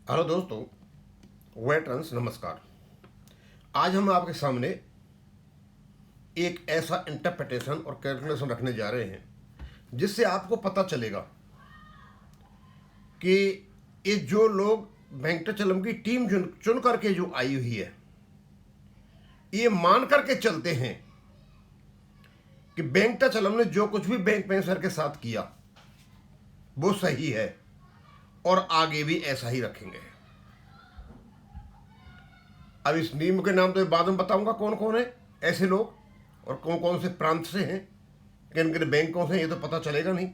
Hello दोस्तों, veterans नमस्कार। आज हम आपके सामने एक ऐसा इंटरप्रिटेशन और कैलकुलेशन रखने जा रहे हैं जिससे आपको पता चलेगा कि ये जो लोग वेंकटाचलम की टीम चुन करके जो आई हुई है, ये मान करके चलते हैं कि वेंकटाचलम ने जो कुछ भी बैंक मैनेजर के साथ किया वो सही है और आगे भी ऐसा ही रखेंगे। अब इस नीम के नाम तो बाद में बताऊंगा कौन कौन है ऐसे लोग और कौन कौन से प्रांत से हैं, किन किन बैंकों से, ये तो पता चलेगा नहीं।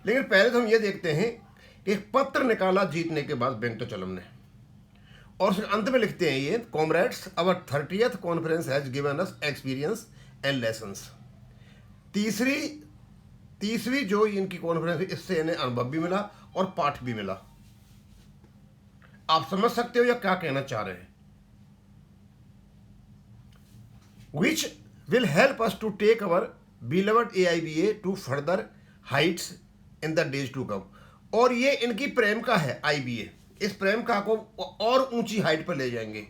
लेकिन पहले तो हम ये देखते हैं कि एक पत्र निकाला जीतने के बाद वेंकटाचलम ने, और उसके अंत में लिखते हैं ये, comrades, our 30th conference has given us experience and lessons. तीसरी जो इनकी कॉन्फ्रेंस है, इससे इन्हें अनुभव भी मिला और पाठ भी मिला। आप समझ सकते हो या क्या कहना चाह रहे हैं? which will help us to take our beloved AIBA to further heights in the days to come। और ये इनकी प्रेम का है IBA, इस प्रेम का को और ऊंची हाइट पर ले जाएंगे।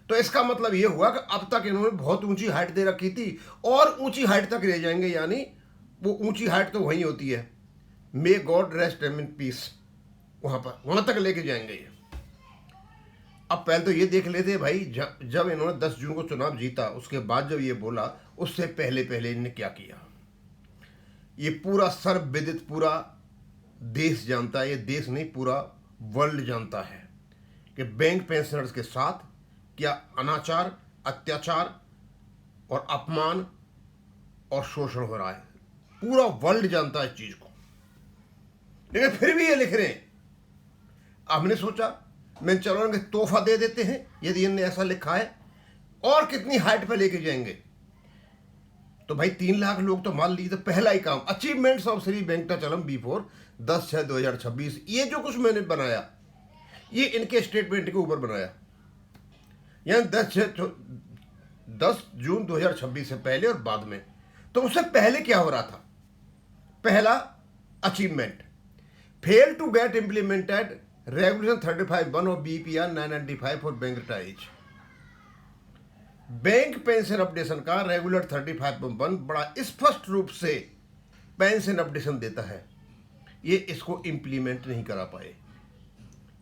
तो इसका मतलब ये हुआ कि अब तक इन्होंने बहुत ऊंची हाइट दे रखी थी और ऊंची हाइट तक ले जाएंगे, यानी वो ऊंची हाइट तो वहीं होती है, may God rest him in peace, वहां तक लेके जाएंगे ये। अब पहले तो ये देख लेते भाई, जब इन्होंने 10 जून को चुनाव जीता, उसके बाद जब ये बोला, उससे पहले पहले इन्होंने क्या किया। ये पूरा सर्वविदित, पूरा देश जानता है, ये देश नहीं पूरा वर्ल्ड जानता है कि बैंक पेंशनर्स के साथ क्या अनाचार, अत्याचार और अपमान और शोषण हो रहा है। पूरा वर्ल्ड जानता है इस चीज को, लेकिन फिर भी ये लिख रहे हैं। हमने सोचा मैं चलो इनके तोहफा दे देते हैं, यदि इनने ऐसा लिखा है, और कितनी हाइट पे लेके जाएंगे। तो भाई 3 लाख लोग तो मान लीजिए, तो पहला ही काम, achievements of Shri Venkatachalam before 10/6/2026। ये जो कुछ मैंने बनाया, ये इनके स्टेटमेंट के ऊपर बनाया, यानी 10 जून 2026 से पहले और बाद में। तो उससे पहले क्या हो रहा था? पहला achievement, fail to get implemented regulation 35(1) of BPR 995 for bank retired. Bank pension updation का रेगुलर 35(1) बड़ा स्पष्ट रूप से पेंशन अपडेशन देता है, ये इसको इंप्लीमेंट नहीं करा पाए।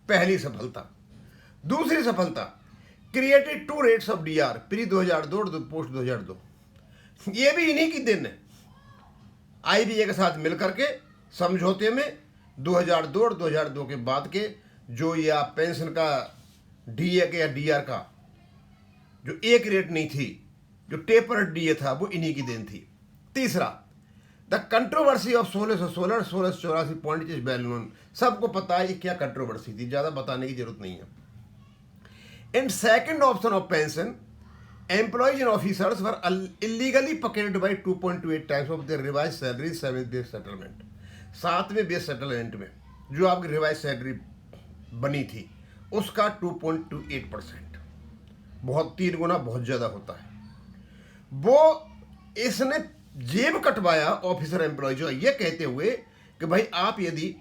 पहली सफलता। दूसरी सफलता, created 2 rates of DR, pre 2002 और पोस्ट 2002। ये भी इन्हीं की दिन है, IBA के साथ मिलकर के समझौते में 2002 और 2002 के बाद के जो ये आप पेंशन का DA के या DR का जो एक रेट नहीं थी, जो टेपर DA था, वो इन्हीं की देन थी। तीसरा, द कंट्रोवर्सी ऑफ 1616 और 1684 वेल नोन। सबको पता है ये क्या कंट्रोवर्सी थी, ज्यादा बताने की जरूरत नहीं है। In second option of pension, employees and officers were illegally pocketed by 2.28 times of their revise salary 7th base settlement. 7वें बेस सेटलमेंट में जो आपकी रिवाइज सैलरी बनी थी, उसका 2.28%, बहुत 3 गुना बहुत ज्यादा होता है। वो इसने जेब कटवाया ऑफिसर एम्प्लॉय जो, ये कहते हुए कि भाई आप यदि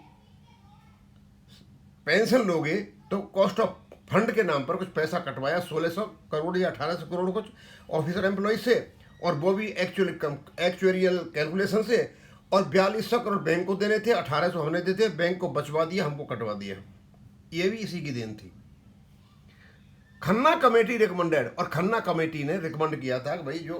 पेंशन लोगे तो कॉस्ट ऑफ फंड के नाम पर कुछ पैसा कटवाया, 1600 करोड़ या 1800 करोड़ कुछ ऑफिसर एम्प्लॉय से, और वो भी एक्चुअरियल कैलकुलेशन से, और 4200 करोड़ बैंक को देने थे, 1800 हमने देते, बैंक को बचवा दिया, हमको कटवा दिया। ये भी इसी की देन थी। खन्ना कमेटी रिकमेंडेड, और खन्ना कमेटी ने रिकमेंड किया था कि भाई जो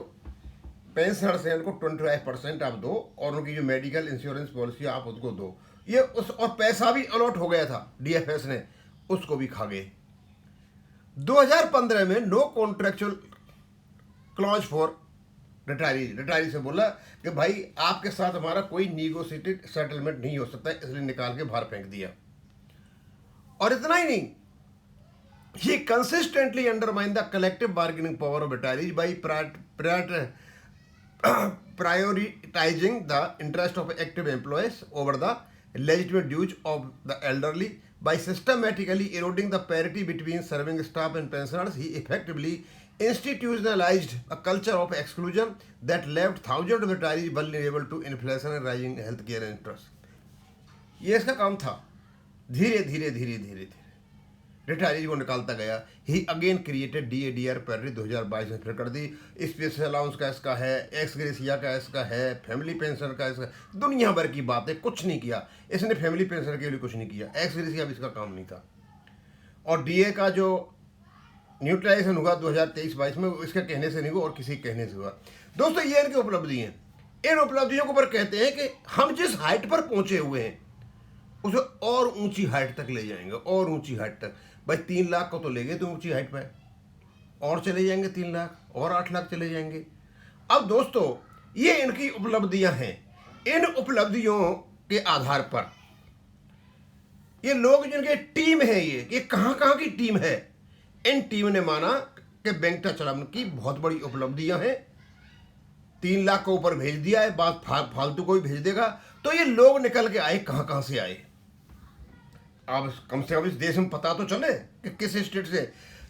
पेंशनर्स हैं उनको 25% आप दो, और उनकी जो मेडिकल इंश्योरेंस पॉलिसी आप उसको दो। ये उस, और पैसा भी अलॉट हो गया था, DFS ने उसको भी खा गए। 2015 में no contractual clause for retiree से बोला कि भाई आपके साथ हमारा कोई निगोशिएटेड सेटलमेंट नहीं हो सकता, इसलिए निकाल के बाहर फेंक दिया। और इतना ही नहीं, he consistently undermined the collective bargaining power of retirees by prioritizing the interest of active employees over the legitimate dues of the elderly. By systematically eroding the parity between serving staff and pensioners, he effectively institutionalized a culture of exclusion that left thousands of retirees vulnerable to inflation and rising healthcare interest। ये इसका काम था, धीरे धीरे धीरे धीरे धीरे retirees को निकालता गया। ही अगेन क्रिएटेड DADR पैरिटी 2022 में फिर कर दी। स्पेशल अलाउंस का इसका है, एक्स ग्रेसिया का इसका है, फैमिली पेंशन का इसका, दुनिया भर की बात है, कुछ नहीं किया इसने। फैमिली पेंशन के लिए कुछ नहीं किया, एक्स ग्रेसिया भी इसका काम नहीं था। और DA का जो न्यूट्रलाइजेशन हुआ 2023-22 में, इसके कहने से नहीं हुआ और किसी के कहने से हुआ। दोस्तों ये इनकी उपलब्धि हैं। इन उपलब्धियों के ऊपर कहते हैं कि हम जिस हाइट पर पहुंचे हुए हैं उसे और ऊंची हाइट तक ले जाएंगे, और ऊंची हाइट तक। भाई 3 लाख को तो ले गए तो ऊंची हाइट पर, और चले जाएंगे 3 लाख, और 8 लाख चले जाएंगे। अब दोस्तों ये इनकी उपलब्धियां हैं। इन उपलब्धियों के आधार पर ये लोग जिनके टीम है, ये कहां कहां की टीम है, इन टीम ने माना कि वेंकटाचलम की बहुत बड़ी उपलब्धियां हैं। 3 लाख को ऊपर भेज दिया है, बात फालतू को ही भेज देगा। तो ये लोग निकल के आए, कहां कहां से आए, अब कम से कम इस देश में पता तो चले कि किस स्टेट से।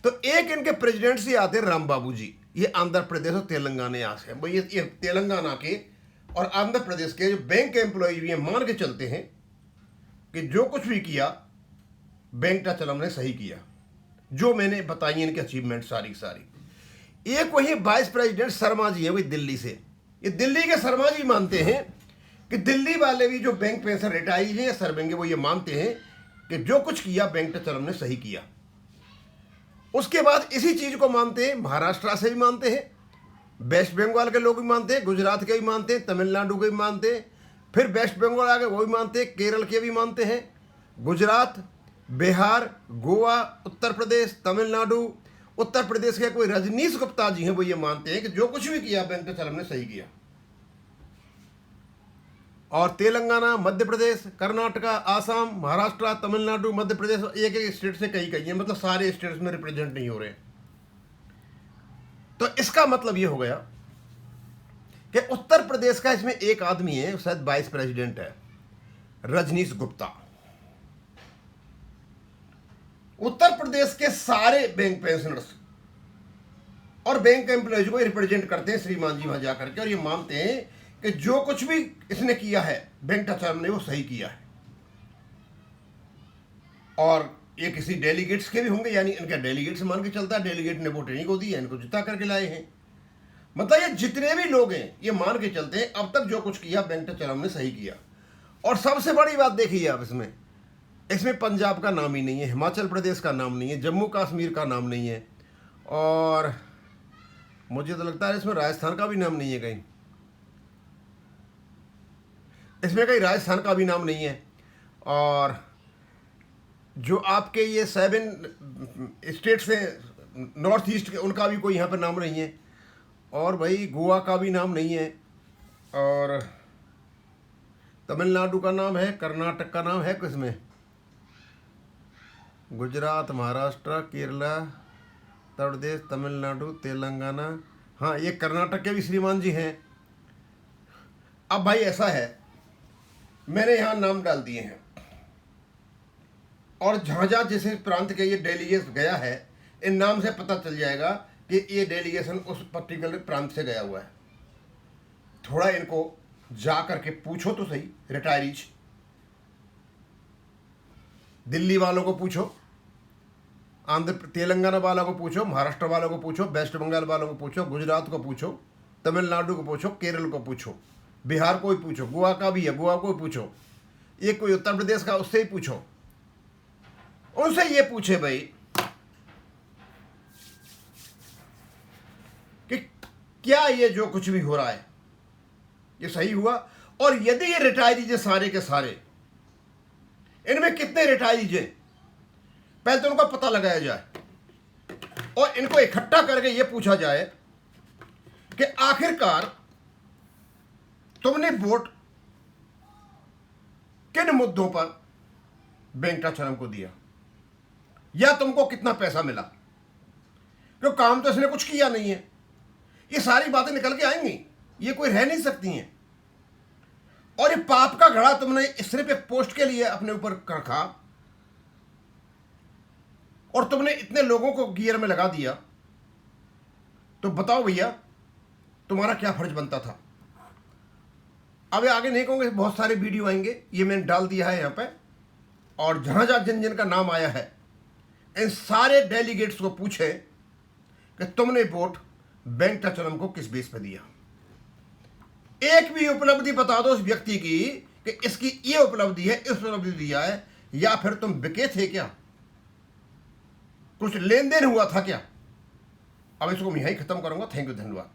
तो एक इनके प्रेसिडेंट से आते हैं राम बाबू जी, ये आंध्र प्रदेश और तेलंगाना से हैं। ये तेलंगाना के और आंध्र प्रदेश के जो बैंक के एम्प्लॉय भी हैं, मान के चलते हैं कि जो कुछ भी किया वेंकटाचलम ने सही किया। जो मैंने बताई इनकी अचीवमेंट सारी सारी। एक वही वाइस प्रेसिडेंट शर्मा जी है, वही दिल्ली से। ये दिल्ली के शर्मा जी मानते हैं कि दिल्ली वाले भी जो बैंक पेंशन रिटायरीज हैं या सर्वेंगे, वो ये मानते हैं कि जो कुछ किया वेंकटाचलम ने सही किया। उसके बाद इसी चीज को मानते हैं महाराष्ट्र से भी मानते हैं, वेस्ट बंगाल के लोग भी मानते हैं, गुजरात के भी मानते हैं, तमिलनाडु के भी मानते हैं, फिर वेस्ट बंगाल आगे वो भी मानते हैं, केरल के भी मानते हैं, गुजरात, बिहार, गोवा, उत्तर प्रदेश, तमिलनाडु, उत्तर प्रदेश के कोई रजनीश गुप्ता जी हैं, वो ये मानते हैं कि जो कुछ भी किया वेंकटाचलम ने सही किया। और तेलंगाना, मध्य प्रदेश, कर्नाटका, आसाम, महाराष्ट्र, तमिलनाडु, मध्य प्रदेश, एक एक स्टेट से कई कई हैं, मतलब सारे स्टेट्स में रिप्रेजेंट नहीं हो रहे। तो इसका मतलब ये हो गया कि उत्तर प्रदेश का इसमें एक आदमी है, शायद वाइस प्रेसिडेंट है, रजनीश गुप्ता। उत्तर प्रदेश के सारे बैंक पेंशनर्स और बैंक एम्प्लॉयज को रिप्रेजेंट करते हैं श्रीमान जी वहां जाकर के, और ये मानते हैं कि जो कुछ भी इसने किया है वेंकटाचलम ने वो सही किया है। और ये किसी डेलीगेट्स के भी होंगे, यानी इनका डेलीगेट्स मान के चलता है, डेलीगेट ने वोट इन्हीं को दी है, इनको जिता करके लाए हैं। मतलब ये जितने भी लोग हैं ये मान के चलते हैं अब तक जो कुछ किया वेंकटाचलम ने सही किया। और सबसे बड़ी बात देखिए आप, इसमें पंजाब का नाम ही नहीं है, हिमाचल प्रदेश का नाम नहीं है, जम्मू कश्मीर का नाम नहीं है, और मुझे तो लगता है इसमें राजस्थान का भी नाम नहीं है, कहीं इसमें कहीं राजस्थान का भी नाम नहीं है। और जो आपके ये 7 स्टेट्स हैं नॉर्थ ईस्ट के, उनका भी कोई यहाँ पर नाम नहीं है। और भाई गोवा का भी नाम नहीं है, और तमिलनाडु का नाम है, कर्नाटक का नाम है, किसमें गुजरात, महाराष्ट्र, केरला, उत्तर प्रदेश, तमिलनाडु, तेलंगाना, हाँ ये कर्नाटक के भी श्रीमान जी हैं। अब भाई ऐसा है, मैंने यहाँ नाम डाल दिए हैं, और जहाँ जहाँ जिस प्रांत के ये डेलीगेशन गया है, इन नाम से पता चल जाएगा कि ये डेलीगेशन उस पर्टिकुलर प्रांत से गया हुआ है। थोड़ा इनको जा करके पूछो तो सही, रिटायरीज दिल्ली वालों को पूछो, आंध्र तेलंगाना वालों को पूछो, महाराष्ट्र वालों को पूछो, वेस्ट बंगाल वालों को पूछो, गुजरात को पूछो, तमिलनाडु को पूछो, केरल को पूछो, बिहार को ही पूछो, गोवा का भी है, गोवा को पूछो, ये कोई उत्तर प्रदेश का, उससे ही पूछो, उनसे ये पूछे भाई कि क्या ये जो कुछ भी हो रहा है ये सही हुआ। और यदि ये रिटायरीज सारे के सारे, इनमें कितने रिटायरीज हैं पहले तो उनका पता लगाया जाए, और इनको इकट्ठा करके ये पूछा जाए कि आखिरकार तुमने वोट किन मुद्दों पर वेंकटाचलम को दिया, या तुमको कितना पैसा मिला, क्योंकि काम तो इसने कुछ किया नहीं है। ये सारी बातें निकल के आएंगी, ये कोई रह नहीं सकती हैं। और ये पाप का घड़ा तुमने सिर्फ एक पोस्ट के लिए अपने ऊपर रखा, और तुमने इतने लोगों को गियर में लगा दिया, तो बताओ भैया तुम्हारा क्या फर्ज बनता था। अब आगे नहीं कहूँगे, बहुत सारे वीडियो आएंगे, ये मैंने डाल दिया है यहाँ पे, और जहाँ जहाँ जिन जिन का नाम आया है इन सारे डेलीगेट्स को पूछे कि तुमने वोट वेंकटाचलम को किस बेस पे दिया। एक भी उपलब्धि बता दो उस व्यक्ति की कि इसकी ये उपलब्धि है, इस उपलब्धि दिया है, या फिर तुम बिके थे क्या, कुछ लेन देन हुआ था क्या। अब इसको मैं यहीं खत्म करूंगा। थैंक यू, धन्यवाद।